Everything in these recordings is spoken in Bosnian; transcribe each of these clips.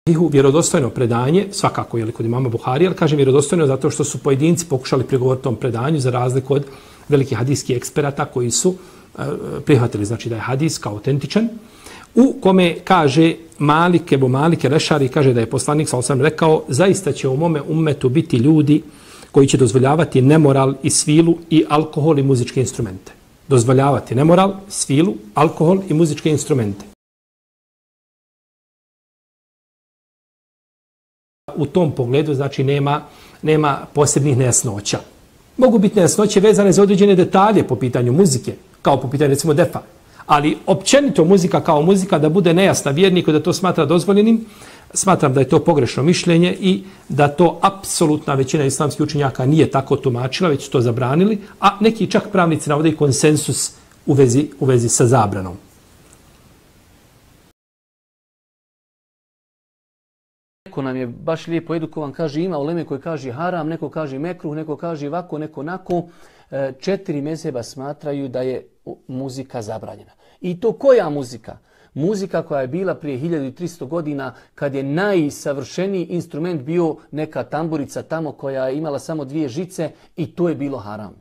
Vjerodostojno predanje, svakako je kod imama Buhari, ali kažem vjerodostojno zato što su pojedinci pokušali prigovoriti tom predanju za razliku od velikih hadijskih eksperata koji su prihvatili, znači da je hadis kao autentičan, u kome kaže Malik, Ebu Malik er-Rašid, kaže da je poslanik sallallahu alejhi ve sellem rekao, zaista će u mome ummetu biti ljudi koji će dozvoljavati nemoral i svilu i alkohol i muzičke instrumente. Dozvoljavati nemoral, svilu, alkohol i muzičke instrumente. U tom pogledu, znači, nema posebnih nejasnoća. Mogu biti nejasnoće vezane za određene detalje po pitanju muzike, kao po pitanju, recimo, defa. Ali općenito muzika kao muzika da bude nejasna vjerniku, da to smatra dozvoljenim, smatram da je to pogrešno mišljenje i da to apsolutna većina islamskih učenjaka nije tako tumačila, već su to zabranili, a neki čak pravnici navode i konsensus u vezi sa zabranom. Neko nam je baš lijepo edukovan, kaže ima uleme koji kaže haram, neko kaže mekruh, neko kaže ovako, neko onako. 4 mezheba smatraju da je muzika zabranjena. I to koja muzika? Muzika koja je bila prije 1300 godina kad je najsavršeniji instrument bio neka tamburica tamo koja je imala samo 2 žice i to je bilo haram.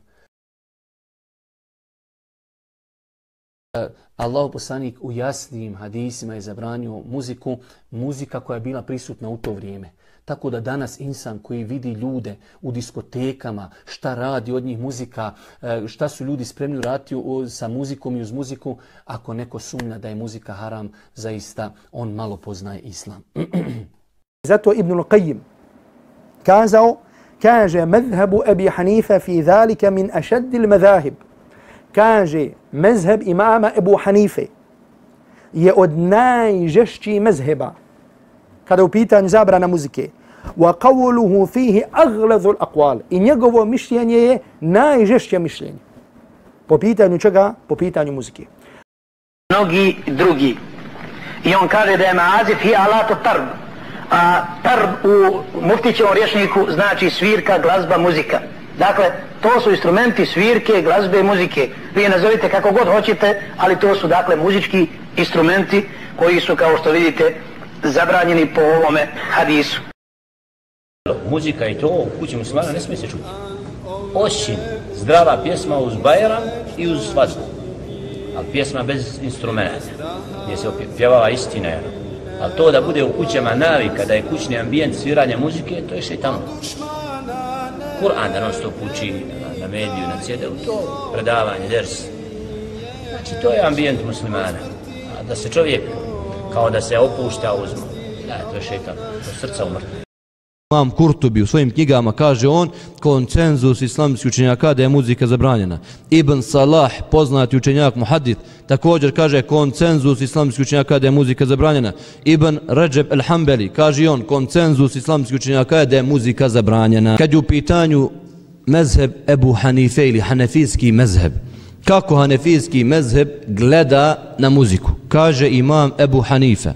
Allahu poslanik u jasnim hadisima je zabranio muziku, muzika koja je bila prisutna u to vrijeme. Tako da danas insan koji vidi ljude u diskotekama, šta radi od njih muzika, šta su ljudi spremni raditi sa muzikom i uz muziku, ako neko sumnja da je muzika haram, zaista on malo poznaje islam. Zato Ibnul Qayyim kaže mezhebu Abi Hanifa fi zalika min ašaddil medahib. Kaže, mezheb imama Ebu Hanife je od najžešćih mezheba kada u pitanju zabrana muzike. Wa qawluhu fihi aghlazul aqwal. I njegovo mišljenje je najžešće mišljenje. Po pitanju čega? Po pitanju muzike. Mnogi drugi. I on kaže da je maazif hi alatu tarb. A tarb u muftićevom rječniku znači svirka, glazba, muzika. Dakle, to su instrumenti svirke, glazbe i muzike. Vi je nazovite kako god hoćete, ali to su dakle muzički instrumenti koji su, kao što vidite, zabranjeni po ovome hadisu. Muzika i to u kući muslimana ne smije se čuti. Osim zdrava pjesma uz bajram i uz svadbu. Ali pjesma bez instrumenta, gdje se pjevala istina. Ali to da bude u kućama navika, da je kućni ambijent sviranja muzike, to je šejtan. Kur'an da non stop uči na mediju, na CD-u, to predavanje, ders. Znači, to je ambijent muslimana. A da se čovjek, kao da se opušta uzmu, to je šejtan, to je srca umrtvo. Imam Kurtubi u svojim knjigama kaže on konsenzus islamskih učenjaka da je muzika zabranjena. Ibn Salah, poznati učenjak muhadith, također kaže konsenzus islamskih učenjaka da je muzika zabranjena. Ibn Rajab el-Hanbali kaže on konsenzus islamskih učenjaka da je muzika zabranjena. Kad je u pitanju mezheb Ebu Hanife ili hanefijski mezheb, kako hanefijski mezheb gleda na muziku? Kaže imam Ebu Hanife,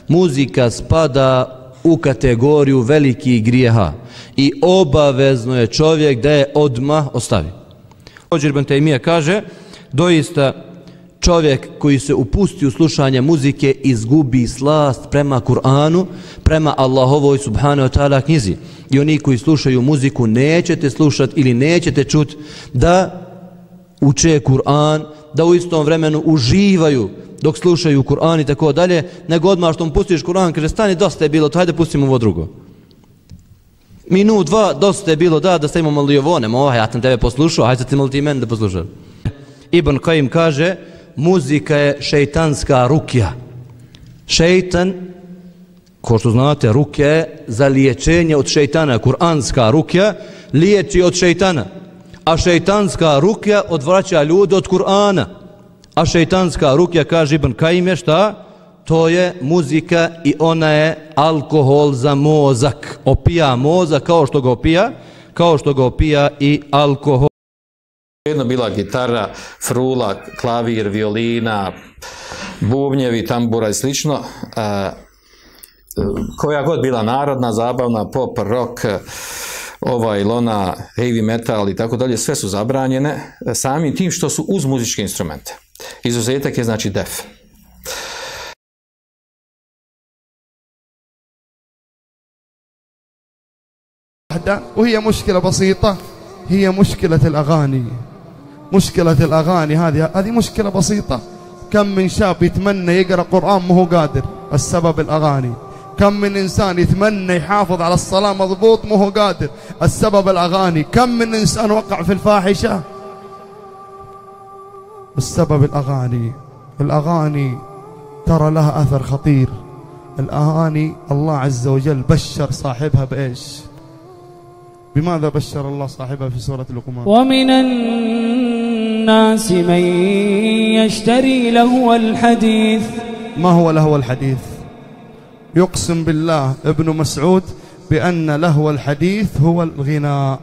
muzika spada u kategoriju velikih grijeha i obavezno je čovjek da je odmah ostavi. Također Ibn Tejmija kaže, doista čovjek koji se upusti u slušanje muzike izgubi slast prema Kur'anu, prema Allahovoj subhanahu wa ta'ala knjizi. I oni koji slušaju muziku nećete slušati ili nećete čuti da uče Kur'an, da u istom vremenu uživaju dok slušaju Kur'an i tako dalje, nego odmah što mu pustiš Kur'an, kaže stani, dosta je bilo, to hajde pustimo ovo drugo. Minut, 2, dosta je bilo, da stavimo malo i ovo, nema, ja sam tebe poslušao, hajde ti malo ti meni da poslušao. Ibn Qayyim kaže, muzika je šejtanska rukja. Šejtan, ko što znate, rukja je za liječenje od šejtana, kuranska rukja liječi od šejtana, a šejtanska rukja odvraća ljude od Kur'ana. A šejtanska rukja, kaže Ibn Qayyim, je šta? To je muzika i ona je alkohol za mozak. Opija mozak kao što ga opija i alkohol. Jedno bila gitara, frula, klavir, violina, bubnjevi, tambura i slično. Koja god bila narodna, zabavna, pop, rock, ova ili ona, heavy metal i tako dalje, sve su zabranjene samim tim što su uz muzičke instrumente. Izuzetak je znači def. وهي مشكلة بسيطة، هي مشكلة الأغاني. مشكلة الأغاني هذه مشكلة بسيطة. كم من شاب يتمنى يقرأ قرآن ما هو قادر، السبب الأغاني. كم من إنسان يتمنى يحافظ على الصلاة مضبوط ما هو قادر، السبب الأغاني. كم من إنسان وقع في الفاحشة، السبب الأغاني. الأغاني ترى لها أثر خطير. الأغاني الله عز وجل بشر صاحبها بإيش؟ بماذا بشر الله صاحبها في سورة لقمان؟ ومن الناس من يشتري لهو الحديث. ما هو لهو الحديث؟ يقسم بالله ابن مسعود بأن لهو الحديث هو الغناء.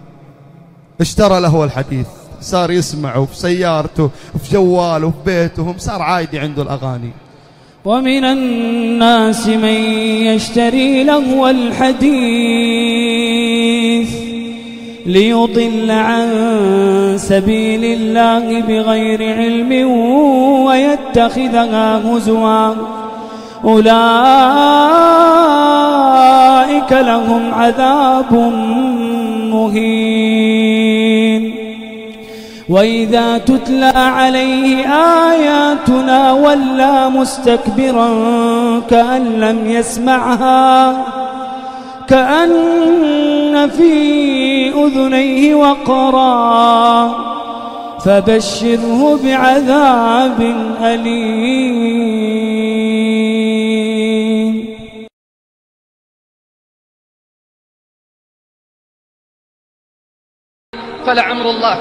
اشترى لهو الحديث، صار يسمعه في سيارته، في جواله، في بيته، صار عادي عنده الأغاني. ومن الناس من يشتري لهو الحديث ليضل عن سبيل الله بغير علم ويتخذها هزوا أولئك لهم عذاب مهين. وإذا تتلى عليه آياتنا ولى مستكبرا كأن لم يسمعها كأن في أذنيه وقرا فبشره بعذاب أليم. فلعمر الله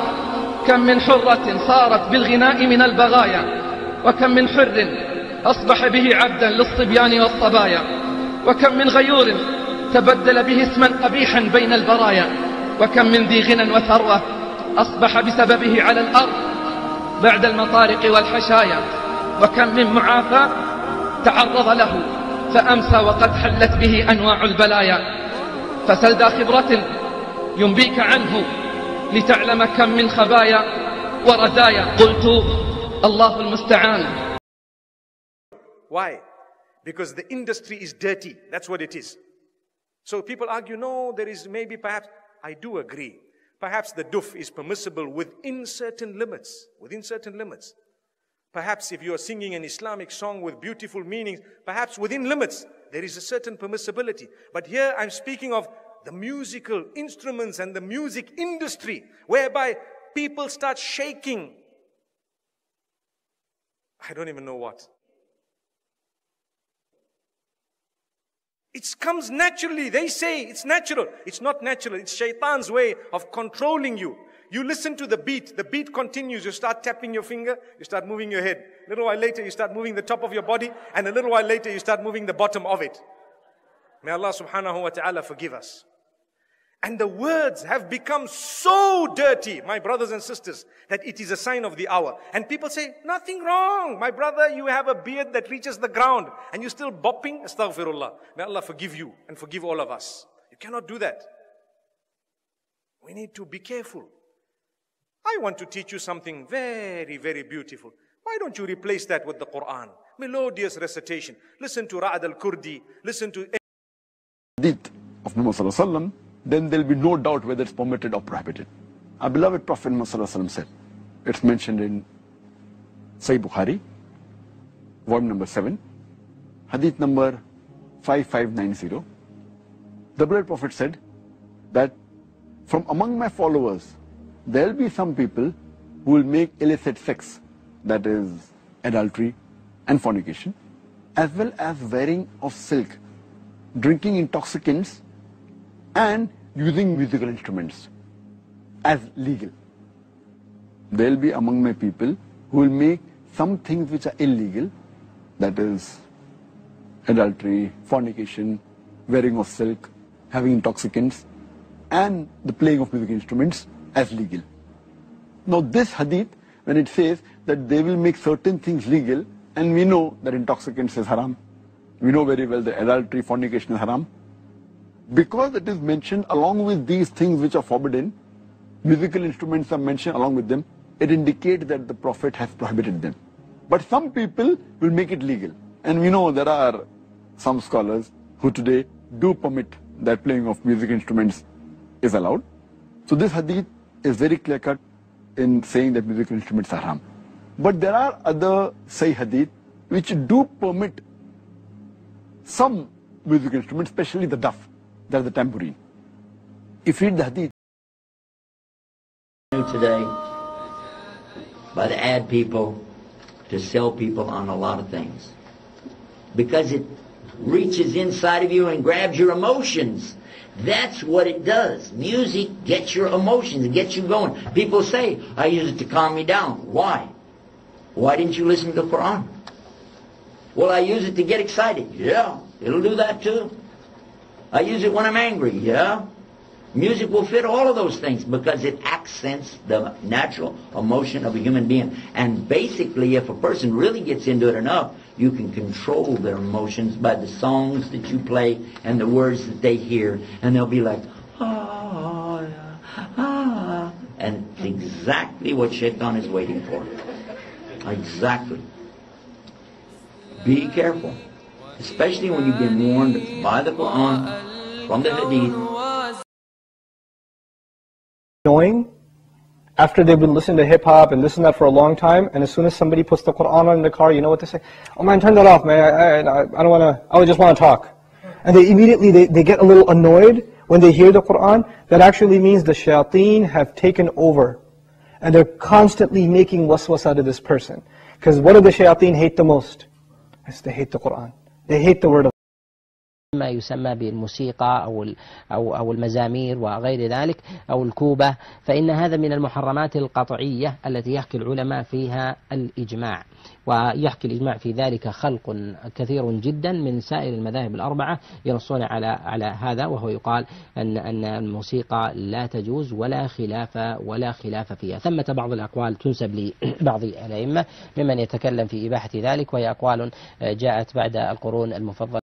كم من حرة صارت بالغناء من البغايا، وكم من حر أصبح به عبدا للصبيان والصبايا، وكم من غيور تبدل به اسما قبيحا بين البرايا، وكم من ذي غنى وثروة أصبح بسببه على الأرض بعد المطارق والحشايا، وكم من معافى تعرض له فأمسى وقد حلت به أنواع البلايا. فسل ذا خبرة ينبيك عنه لتعلم كم من خبايا وردايا. قلت الله المستعان. Why? Because the industry is dirty. That's what it is. So people argue, no, there is maybe perhaps, I do agree. Perhaps the duf is permissible within certain limits. Within certain limits. Perhaps if you are singing an Islamic song with beautiful meanings, perhaps within limits, there is a certain permissibility. But here I'm speaking of the musical instruments and the music industry, whereby people start shaking. I don't even know what. It comes naturally. They say it's natural. It's not natural. It's shaitan's way of controlling you. You listen to the beat continues. You start tapping your finger, you start moving your head. A little while later, you start moving the top of your body, and a little while later, you start moving the bottom of it. May Allah subhanahu wa ta'ala forgive us. And the words have become so dirty, my brothers and sisters, that it is a sign of the hour. And people say, nothing wrong. My brother, you have a beard that reaches the ground and you're still bopping. Astaghfirullah. May Allah forgive you and forgive all of us. You cannot do that. We need to be careful. I want to teach you something very, very beautiful. Why don't you replace that with the Quran? Melodious recitation. Listen to Ra'ad al-Kurdi. Listen to Hadith of Muhammad sallallahu alaihi wasallam. Then there will be no doubt whether it's permitted or prohibited. Our beloved Prophet Muhammad said, it's mentioned in Sahihul-Buhari, volume number 7, hadith number 5590. The beloved Prophet said that from among my followers, there will be some people who will make illicit sex, that is adultery and fornication, as well as wearing of silk, drinking intoxicants, and using musical instruments as legal. There will be among my people who will make some things which are illegal, that is adultery, fornication, wearing of silk, having intoxicants, and the playing of musical instruments as legal. Now this hadith, when it says that they will make certain things legal, and we know that intoxicants is haram, we know very well that adultery, fornication is haram, because it is mentioned along with these things which are forbidden, musical instruments are mentioned along with them, it indicates that the Prophet has prohibited them. But some people will make it legal. And we know there are some scholars who today do permit that playing of music instruments is allowed. So this hadith is very clear cut in saying that musical instruments are haram. But there are other Sahih hadith which do permit some musical instruments, especially the duff, that's the tambourine. If you read the hadith today by the ad people to sell people on a lot of things, because it reaches inside of you and grabs your emotions. That's what it does. Music gets your emotions, it gets you going. People say, I use it to calm me down. Why? Why didn't you listen to the Quran? Well, I use it to get excited. Yeah, it'll do that too. I use it when I'm angry. Yeah. Music will fit all of those things because it accents the natural emotion of a human being. And basically, if a person really gets into it enough, you can control their emotions by the songs that you play and the words that they hear. And they'll be like, ah, ah. And it's exactly what Shaitan is waiting for. Exactly. Be careful. Especially when you've been warned by the Quran, from the Hadith. Knowing after they've been listening to hip-hop and this and that for a long time, and as soon as somebody puts the Quran on in the car, you know what they say? Oh man, turn that off, man. I don't want to, I just want to talk. And they immediately, they get a little annoyed when they hear the Quran. That actually means the shayateen have taken over. And they're constantly making waswasa to this person. Because what do the shayateen hate the most? Yes, they hate the Quran. They hate the word of ما يسمى بالموسيقى أو المزامير وغير ذلك أو الكوبة، فإن هذا من المحرمات القطعية التي يحكي العلماء فيها الإجماع، ويحكي الإجماع في ذلك خلق كثير جدا من سائر المذاهب الأربعة ينصون على هذا، وهو يقال أن الموسيقى لا تجوز ولا خلاف فيها. ثمة بعض الأقوال تنسب لبعض الأئمة ممن يتكلم في إباحة ذلك، وهي أقوال جاءت بعد القرون المفضلة.